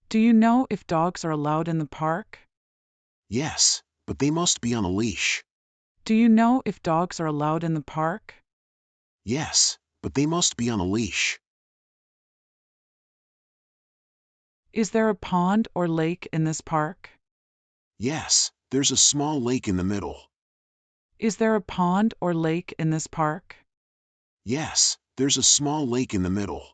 Do you know if dogs are allowed in the park? Yes, but they must be on a leash. Do you know if dogs are allowed in the park? Yes, but they must be on a leash. Is there a pond or lake in this park? Yes, there's a small lake in the middle. Is there a pond or lake in this park? Yes, there's a small lake in the middle.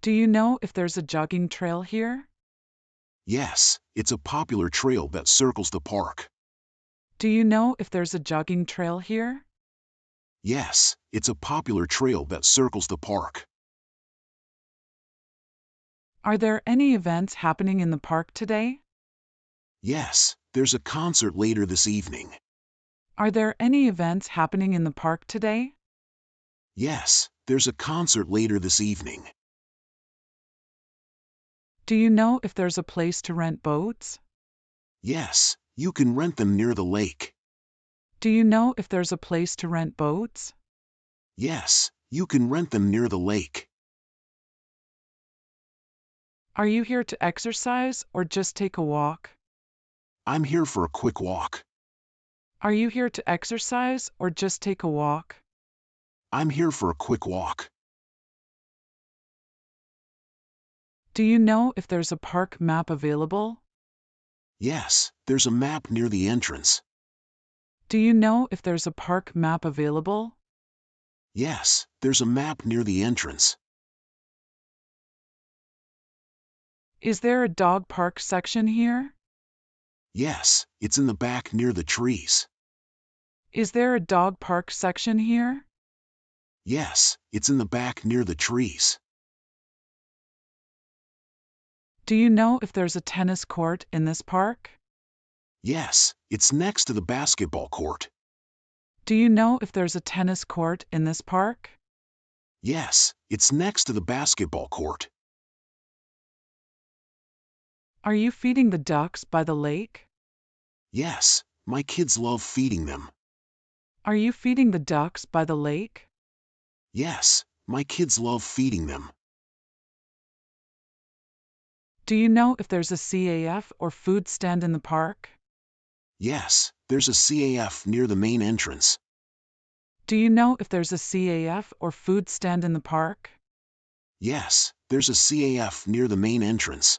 Do you know if there's a jogging trail here? Yes, it's a popular trail that circles the park. Do you know if there's a jogging trail here? Yes, it's a popular trail that circles the park. Are there any events happening in the park today? Yes, there's a concert later this evening. Are there any events happening in the park today? Yes, there's a concert later this evening. Do you know if there's a place to rent boats? Yes, you can rent them near the lake. Do you know if there's a place to rent boats? Yes, you can rent them near the lake. Are you here to exercise or just take a walk? I'm here for a quick walk. Are you here to exercise or just take a walk? I'm here for a quick walk. Do you know if there's a park map available? Yes, there's a map near the entrance. Do you know if there's a park map available? Yes, there's a map near the entrance. Is there a dog park section here? Yes, it's in the back near the trees. Is there a dog park section here? Yes, it's in the back near the trees. Do you know if there's a tennis court in this park? Yes, it's next to the basketball court. Do you know if there's a tennis court in this park? Yes, it's next to the basketball court. Are you feeding the ducks by the lake? Yes, my kids love feeding them. Are you feeding the ducks by the lake? Yes, my kids love feeding them. Do you know if there's a CAF or food stand in the park? Yes, there's a CAF near the main entrance. Do you know if there's a CAF or food stand in the park? Yes, there's a CAF near the main entrance.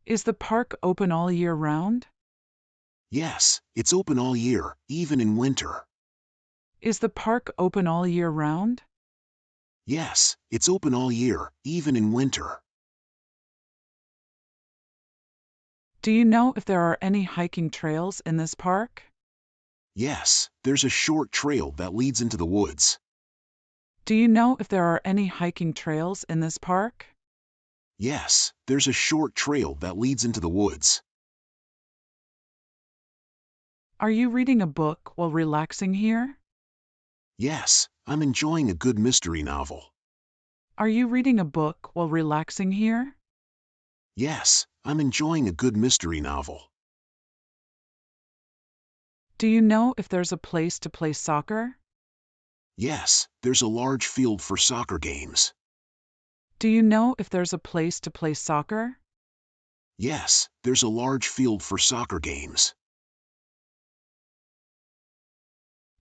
Is the park open all year round? Yes, it's open all year, even in winter. Is the park open all year round? Yes, it's open all year, even in winter. Do you know if there are any hiking trails in this park? Yes, there's a short trail that leads into the woods. Do you know if there are any hiking trails in this park? Yes, there's a short trail that leads into the woods. Are you reading a book while relaxing here? Yes, I'm enjoying a good mystery novel. Are you reading a book while relaxing here? Yes, I'm enjoying a good mystery novel. Do you know if there's a place to play soccer? Yes, there's a large field for soccer games. Do you know if there's a place to play soccer? Yes, there's a large field for soccer games.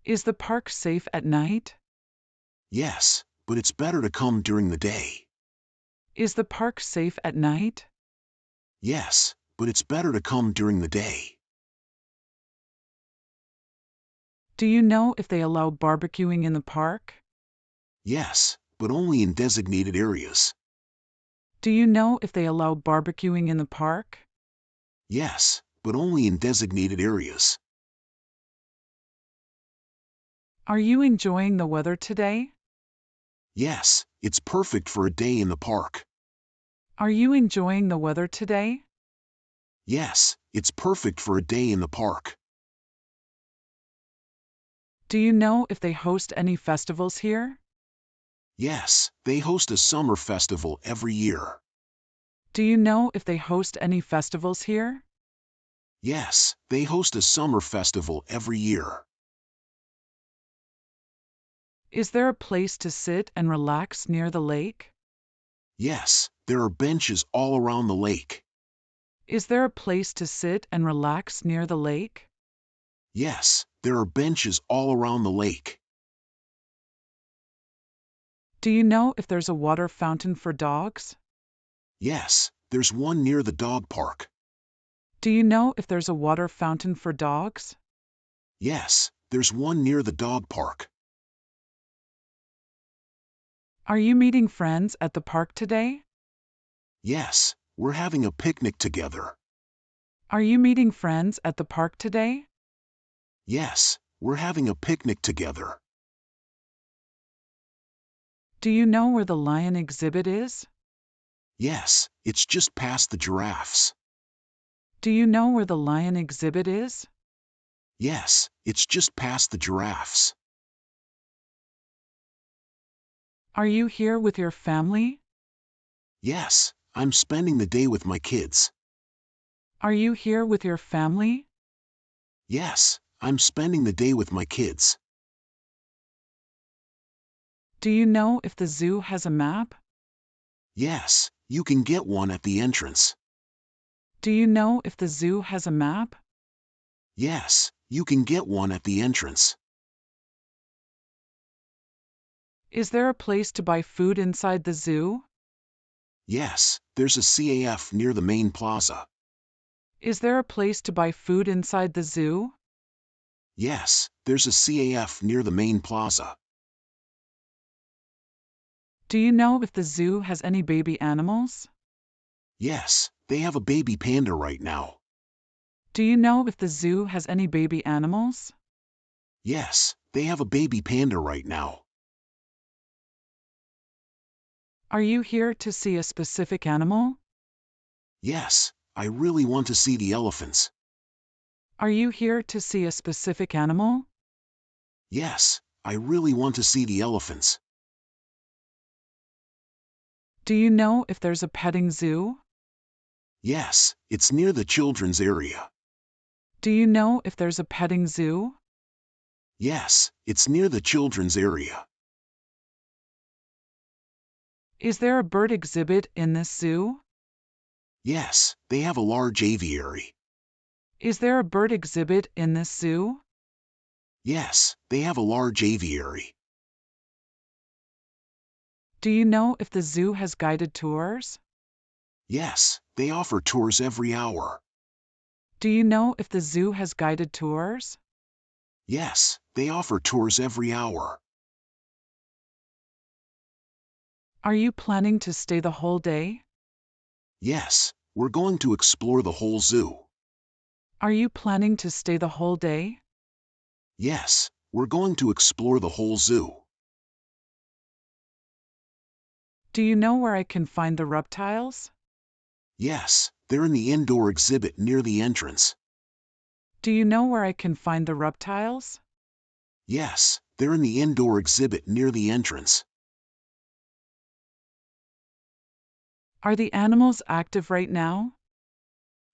Is the park safe at night? Yes, but it's better to come during the day. Is the park safe at night? Yes, but it's better to come during the day. Do you know if they allow barbecuing in the park? Yes, but only in designated areas. Do you know if they allow barbecuing in the park? Yes, but only in designated areas. Are you enjoying the weather today? Yes, it's perfect for a day in the park. Are you enjoying the weather today? Yes, it's perfect for a day in the park. Do you know if they host any festivals here? Yes, they host a summer festival every year. Do you know if they host any festivals here? Yes, they host a summer festival every year. Is there a place to sit and relax near the lake? Yes, there are benches all around the lake. Is there a place to sit and relax near the lake? Yes, there are benches all around the lake. Do you know if there's a water fountain for dogs? Yes, there's one near the dog park. Do you know if there's a water fountain for dogs? Yes, there's one near the dog park. Are you meeting friends at the park today? Yes, we're having a picnic together. Are you meeting friends at the park today? Yes, we're having a picnic together. Do you know where the lion exhibit is? Yes, it's just past the giraffes. Do you know where the lion exhibit is? Yes, it's just past the giraffes. Are you here with your family? Yes, I'm spending the day with my kids. Are you here with your family? Yes, I'm spending the day with my kids. Do you know if the zoo has a map? Yes, you can get one at the entrance. Do you know if the zoo has a map? Yes, you can get one at the entrance. Is there a place to buy food inside the zoo? Yes, there's a CAF near the main plaza. Is there a place to buy food inside the zoo? Yes, there's a CAF near the main plaza. Do you know if the zoo has any baby animals? Yes, they have a baby panda right now. Do you know if the zoo has any baby animals? Yes, they have a baby panda right now. Are you here to see a specific animal? Yes, I really want to see the elephants. Are you here to see a specific animal? Yes, I really want to see the elephants. Do you know if there's a petting zoo? Yes, it's near the children's area. Do you know if there's a petting zoo? Yes, it's near the children's area. Is there a bird exhibit in this zoo? Yes, they have a large aviary. Is there a bird exhibit in this zoo? Yes, they have a large aviary. Do you know if the zoo has guided tours? Yes, they offer tours every hour. Do you know if the zoo has guided tours? Yes, they offer tours every hour. Are you planning to stay the whole day? Yes, we're going to explore the whole zoo. Are you planning to stay the whole day? Yes, we're going to explore the whole zoo. Do you know where I can find the reptiles? Yes, they're in the indoor exhibit near the entrance. Do you know where I can find the reptiles? Yes, they're in the indoor exhibit near the entrance. Are the animals active right now?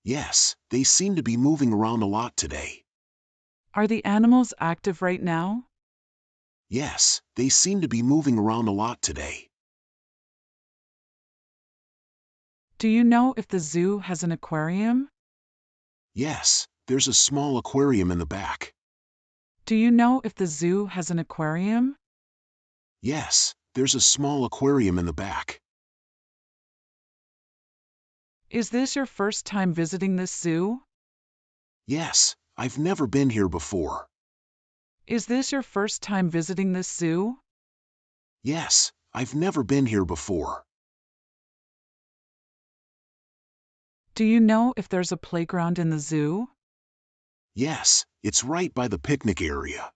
Yes, they seem to be moving around a lot today. Are the animals active right now? Yes, they seem to be moving around a lot today. Do you know if the zoo has an aquarium? Yes, there's a small aquarium in the back. Do you know if the zoo has an aquarium? Yes, there's a small aquarium in the back. Is this your first time visiting this zoo? Yes, I've never been here before. Is this your first time visiting this zoo? Yes, I've never been here before. Do you know if there's a playground in the zoo? Yes, it's right by the picnic area.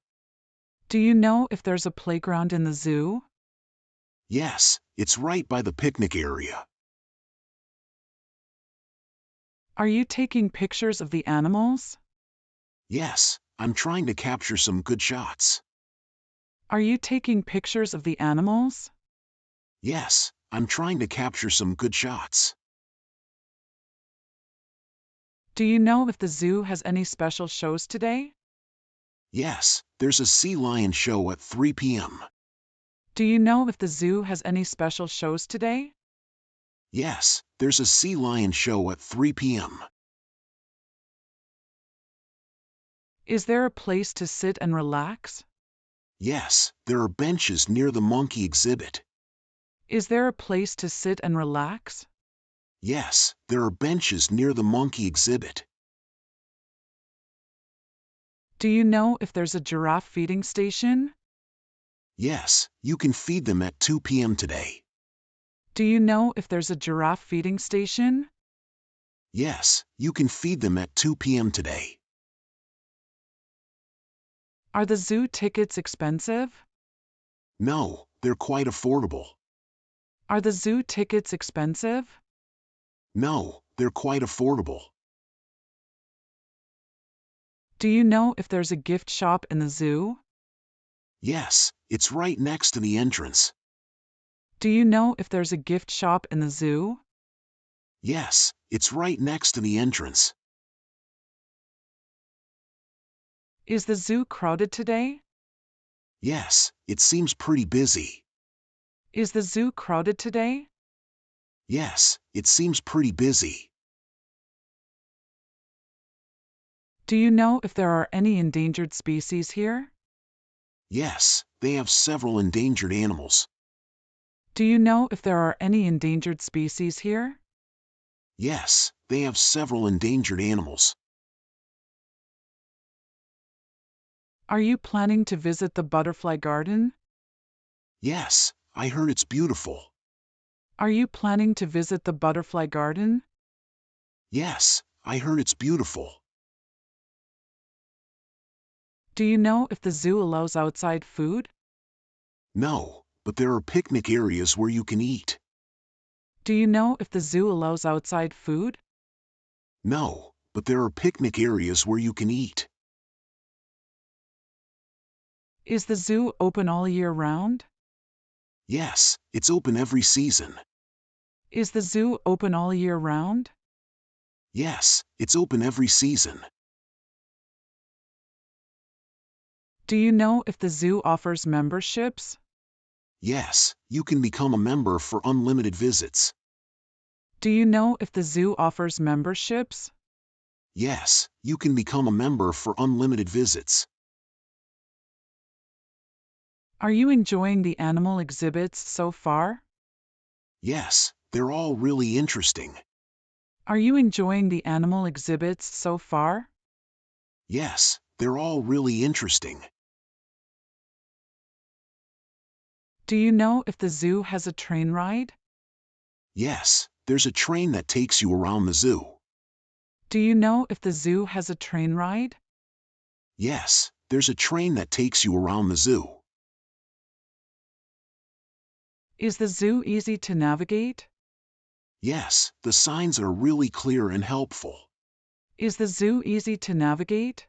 Do you know if there's a playground in the zoo? Yes, it's right by the picnic area. Are you taking pictures of the animals? Yes, I'm trying to capture some good shots. Are you taking pictures of the animals? Yes, I'm trying to capture some good shots. Do you know if the zoo has any special shows today? Yes, there's a sea lion show at 3 p.m. Do you know if the zoo has any special shows today? Yes, there's a sea lion show at 3 p.m. Is there a place to sit and relax? Yes, there are benches near the monkey exhibit. Is there a place to sit and relax? Yes, there are benches near the monkey exhibit. Do you know if there's a giraffe feeding station? Yes, you can feed them at 2 p.m. today. Do you know if there's a giraffe feeding station? Yes, you can feed them at 2 p.m. today. Are the zoo tickets expensive? No, they're quite affordable. Are the zoo tickets expensive? No, they're quite affordable. Do you know if there's a gift shop in the zoo? Yes, it's right next to the entrance. Do you know if there's a gift shop in the zoo? Yes, it's right next to the entrance. Is the zoo crowded today? Yes, it seems pretty busy. Is the zoo crowded today? Yes, it seems pretty busy. Do you know if there are any endangered species here? Yes, they have several endangered animals. Do you know if there are any endangered species here? Yes, they have several endangered animals. Are you planning to visit the butterfly garden? Yes, I heard it's beautiful. Are you planning to visit the butterfly garden? Yes, I heard it's beautiful. Do you know if the zoo allows outside food? No, but there are picnic areas where you can eat. Do you know if the zoo allows outside food? No, but there are picnic areas where you can eat. Is the zoo open all year round? Yes, it's open every season. Is the zoo open all year round? Yes, it's open every season. Do you know if the zoo offers memberships? Yes, you can become a member for unlimited visits. Do you know if the zoo offers memberships? Yes, you can become a member for unlimited visits. Are you enjoying the animal exhibits so far? Yes, they're all really interesting. Are you enjoying the animal exhibits so far? Yes, they're all really interesting. Do you know if the zoo has a train ride? Yes, there's a train that takes you around the zoo. Do you know if the zoo has a train ride? Yes, there's a train that takes you around the zoo. Is the zoo easy to navigate? Yes, the signs are really clear and helpful. Is the zoo easy to navigate?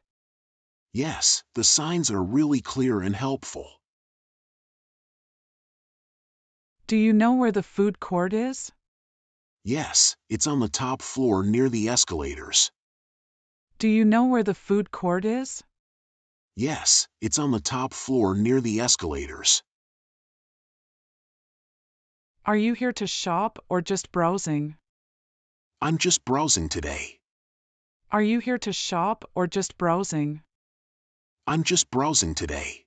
Yes, the signs are really clear and helpful. Do you know where the food court is? Yes, it's on the top floor near the escalators. Do you know where the food court is? Yes, it's on the top floor near the escalators. Are you here to shop or just browsing? I'm just browsing today. Are you here to shop or just browsing? I'm just browsing today.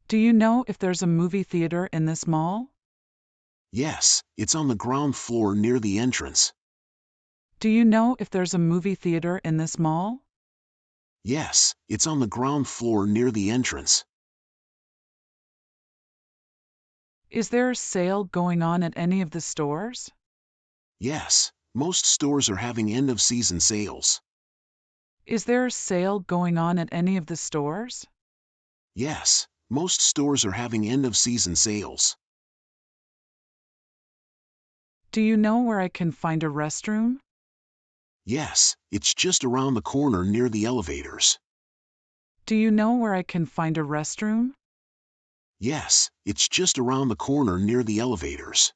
Do you know if there's a movie theater in this mall? Yes, it's on the ground floor near the entrance. Do you know if there's a movie theater in this mall? Yes, it's on the ground floor near the entrance. Is there a sale going on at any of the stores? Yes, most stores are having end-of-season sales. Is there a sale going on at any of the stores? Yes, most stores are having end-of-season sales. Do you know where I can find a restroom? Yes, it's just around the corner near the elevators. Do you know where I can find a restroom? Yes, it's just around the corner near the elevators.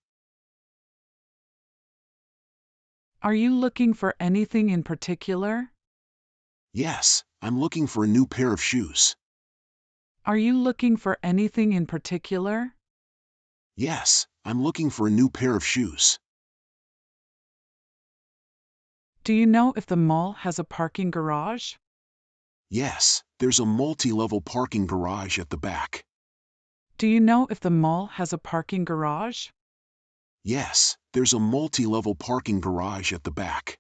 Are you looking for anything in particular? Yes, I'm looking for a new pair of shoes. Are you looking for anything in particular? Yes, I'm looking for a new pair of shoes. Do you know if the mall has a parking garage? Yes, there's a multi-level parking garage at the back. Do you know if the mall has a parking garage? Yes, there's a multi-level parking garage at the back.